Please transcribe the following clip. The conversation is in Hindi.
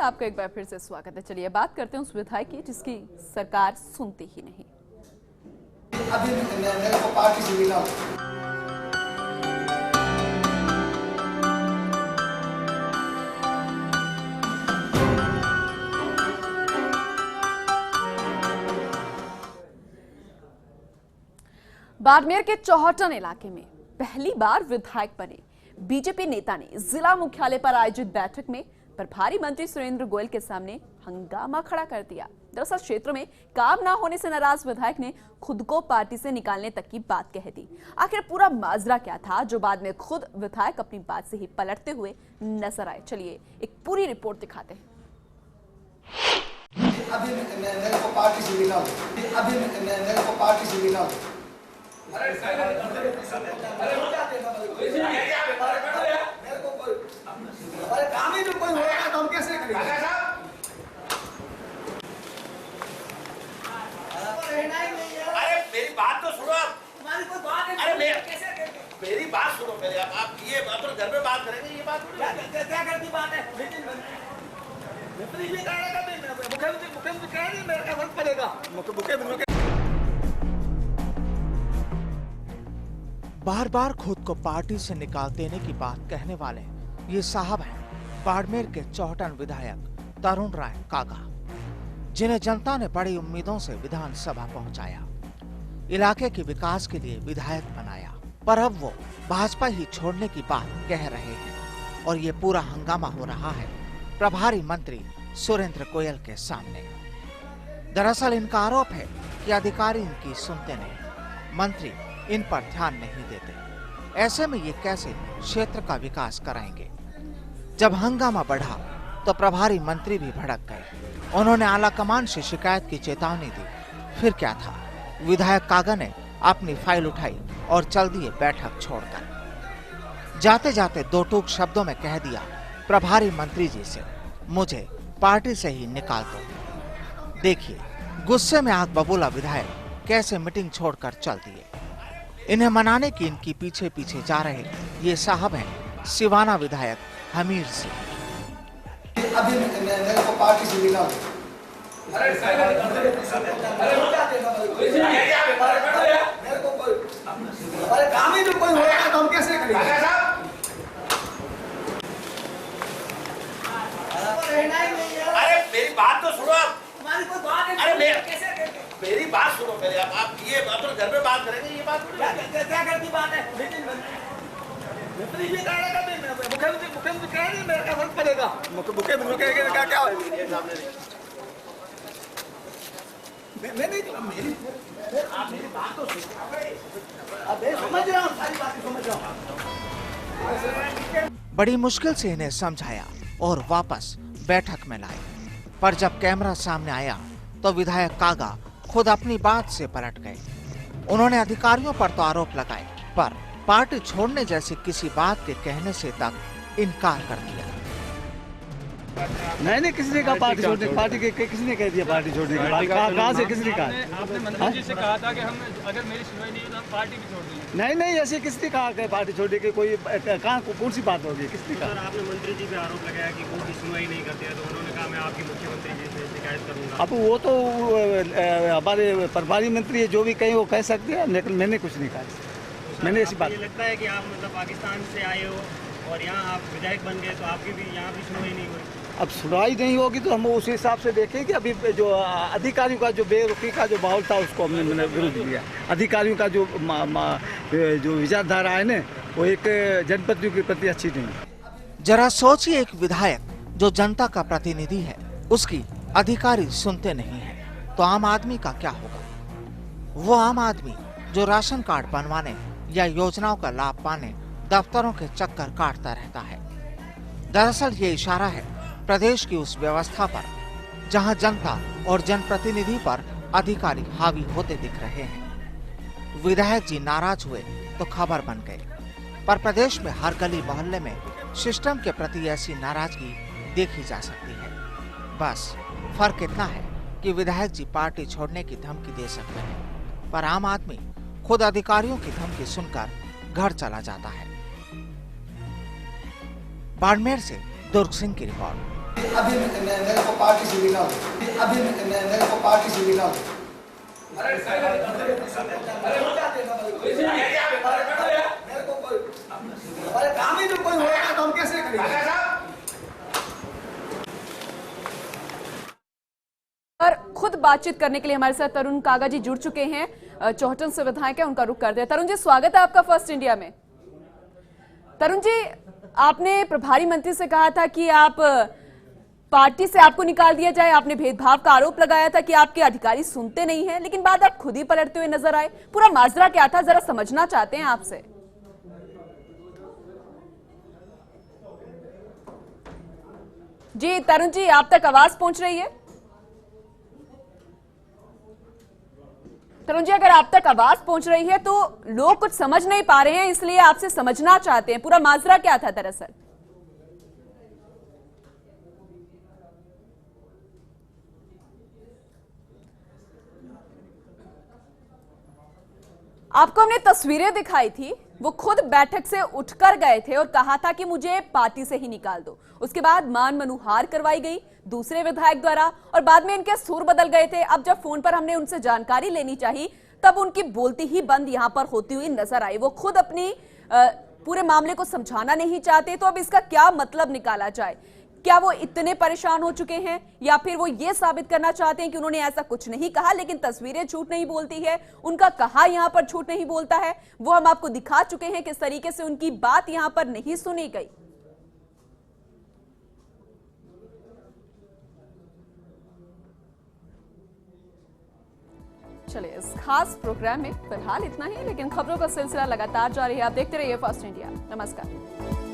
आपका एक बार फिर से स्वागत है। चलिए बात करते हैं उस विधायक की जिसकी सरकार सुनती ही नहीं। अभी मेरे को पार्टी से निकालो। बाड़मेर के चौहटन इलाके में पहली बार विधायक बने बीजेपी नेता ने जिला मुख्यालय पर आयोजित बैठक में प्रभारी मंत्री सुरेंद्र गोयल के सामने हंगामा खड़ा कर दिया। दरअसल क्षेत्र में काम ना होने से नाराज विधायक ने खुद को पार्टी से निकालने तक की बात कह दी। आखिर पूरा माजरा क्या था, जो बाद में खुद विधायक अपनी बात से ही पलटते हुए नजर आए। चलिए एक पूरी रिपोर्ट दिखाते हैं। अभी मेरे को पार्टी से निकालो। अभी मेरे को पार्टी से निकालो। अरे काम ही जो कोई हो रहा है तो हम कैसे करेंगे? अरे मेरी बात तो सुनो आप। हमारी कोई बात नहीं। अरे कैसे करेंगे? मेरी बात सुनो पहले। आप ये अपने घर में बात करेंगे। ये बात क्या करती बात है? मुख्यमंत्री कह रही मेरे का फर्क पड़ेगा। मुख्यमंत्री बार बार खुद को पार्टी से निकाल देने की बात कहने वाले ये साहब हैं बाड़मेर के चौहटन विधायक तरुण राय कागा, जिन्हें जनता ने बड़ी उम्मीदों से विधानसभा पहुंचाया, इलाके के विकास के लिए विधायक बनाया। पर अब वो भाजपा ही छोड़ने की बात कह रहे हैं और ये पूरा हंगामा हो रहा है प्रभारी मंत्री सुरेंद्र गोयल के सामने। दरअसल इनका आरोप है कि अधिकारी इनकी सुनते नहीं, मंत्री इन पर ध्यान नहीं देते। ऐसे में ये कैसे क्षेत्र का विकास कराएंगे? जब हंगामा बढ़ा तो प्रभारी मंत्री भी भड़क गए। उन्होंने आला कमान से शिकायत की चेतावनी दी। फिर क्या था, विधायक कागा ने अपनी फाइल उठाई और चल दिए बैठक छोड़कर। जाते जाते दो टूक शब्दों में कह दिया प्रभारी मंत्री जी से, मुझे पार्टी से ही निकाल दो। देखिए गुस्से में आग बबूला विधायक कैसे मीटिंग छोड़कर चल दिए। इन्हें मनाने की इनकी पीछे पीछे जा रहे ये साहब हैं सिवाना विधायक हमीर सिंह। अभी मेरे को पार्टी से निकालो। अरे काम ही जो कोई हो रहा है तो हम कैसे करेंगे? अरे मेरी बात तो सुनो आप। हमारी कोई बात नहीं। अरे कैसे करेंगे? मेरी बात सुनो पहले। आप ये अपने घर में बात करेंगे। ये बात क्या करती बात है? मुख्यमंत्री कह रही मेरे का फर्क पड़ेगा। मुख्यमंत्री कहेगा क्या क्या मेरी बात तो समझ रहा हूँ, सारी बातें समझ रहा हूँ। बड़ी मुश्किल से इन्हें समझाया और वापस बैठक में लाए, पर जब कैमरा सामने आया तो विधायक कागा खुद अपनी बात से पलट गए। उन्होंने अधिकारियों पर तो आरोप लगाए, पर पार्टी छोड़ने जैसी किसी बात के कहने से तक इनकार कर दिया। नहीं किसी ने कहा पार्टी छोड़ने, पार्टी के किसी ने कह दिया पार्टी छोड़ने की बात? कहाँ से किसी ने कहा? आपने मंत्री जी से कहा था कि हम अगर मेरी सुनवाई नहीं तो हम पार्टी भी छोड़ देंगे। नहीं ऐसे किसने कहा कि पार्टी छोड़ने की कोई कहाँ कौन सी बात होगी? किसने कहा? आपने मंत्री जी पे आरोप लगाया कि कोई सुनवाई नहीं करते हैं, तो उन्होंने कहा मैं आपकी मुख्यमंत्री जी से शिकायत करूंगा। अब वो तो हमारे प्रभारी मंत्री है, जो भी कहें वो कह सकते हैं, लेकिन मैंने कुछ नहीं कहा। मैंने ऐसी बात, ये लगता है कि आप मतलब पाकिस्तान से आए हो और यहाँ आप विधायक बन गए, तो आपकी भी यहाँ भी सुनवाई नहीं हुई। अब सुनवाई नहीं होगी तो हम उस हिसाब से देखें कि अभी जो अधिकारियों का जो बेरुखी का जो माहौल था उसको हमने विरोध किया। अधिकारियों का जो विचारधारा है ना, वो एक जनप्रतिनिधियों के प्रति अच्छी नहीं है। जरा सोचिए, एक विधायक जो जनता का प्रतिनिधि है उसकी अधिकारी सुनते नहीं है तो आम आदमी का क्या होगा? वो आम आदमी जो राशन कार्ड बनवाने या योजनाओं का लाभ पाने दफ्तरों के चक्कर काटता रहता है। दरअसल ये इशारा है प्रदेश की उस व्यवस्था पर जहां जनता और जनप्रतिनिधि पर अधिकारी हावी होते दिख रहे हैं। विधायक जी नाराज हुए तो खबर बन गई, पर प्रदेश में हर गली मोहल्ले में सिस्टम के प्रति ऐसी नाराजगी देखी जा सकती है। बस फर्क इतना है कि विधायक जी पार्टी छोड़ने की धमकी दे सकते हैं, पर आम आदमी खुद अधिकारियों की धमकी सुनकर घर चला जाता है। बाड़मेर से दुर्ग सिंह की रिपोर्ट। अभी मेरे को पार्टी से निकाल दो, अभी मेरे को पार्टी से निकाल दो। हमारे काम ही जो कोई होगा तो हम कैसे करेंगे? और खुद बातचीत करने के लिए हमारे साथ तरुण कागा जी जुड़ चुके हैं, चौहटन से विधायक है, उनका रुख करते हैं। तरुण जी, स्वागत है आपका फर्स्ट इंडिया में। तरुण जी, आपने प्रभारी मंत्री से कहा था कि आप पार्टी से आपको निकाल दिया जाए, आपने भेदभाव का आरोप लगाया था कि आपके अधिकारी सुनते नहीं हैं, लेकिन बाद आप खुद ही पलटते हुए नजर आए। पूरा माजरा क्या था, जरा समझना चाहते हैं आपसे। जी तरुण जी, आप तक आवाज पहुंच रही है? तरुण जी, अगर आप तक आवाज पहुंच रही है तो लोग कुछ समझ नहीं पा रहे हैं, इसलिए आपसे समझना चाहते हैं पूरा माजरा क्या था दरअसल। आपको हमने तस्वीरें दिखाई थी, वो खुद बैठक से उठकर गए थे और कहा था कि मुझे पार्टी से ही निकाल दो। उसके बाद मान मनुहार करवाई गई दूसरे विधायक द्वारा और बाद में इनके सुर बदल गए थे। अब जब फोन पर हमने उनसे जानकारी लेनी चाहिए तब उनकी बोलती ही बंद यहां पर होती हुई नजर आई। वो खुद अपनी पूरे मामले को समझाना नहीं चाहते, तो अब इसका क्या मतलब निकाला जाए? क्या वो इतने परेशान हो चुके हैं या फिर वो ये साबित करना चाहते हैं कि उन्होंने ऐसा कुछ नहीं कहा, लेकिन तस्वीरें झूठ नहीं बोलती है, उनका कहा यहां पर झूठ नहीं बोलता है? वो हम आपको दिखा चुके हैं किस तरीके से उनकी बात यहां पर नहीं सुनी गई। चलिए, इस खास प्रोग्राम में फिलहाल इतना ही, लेकिन खबरों का सिलसिला लगातार जारी है। आप देखते रहिए फर्स्ट इंडिया। नमस्कार।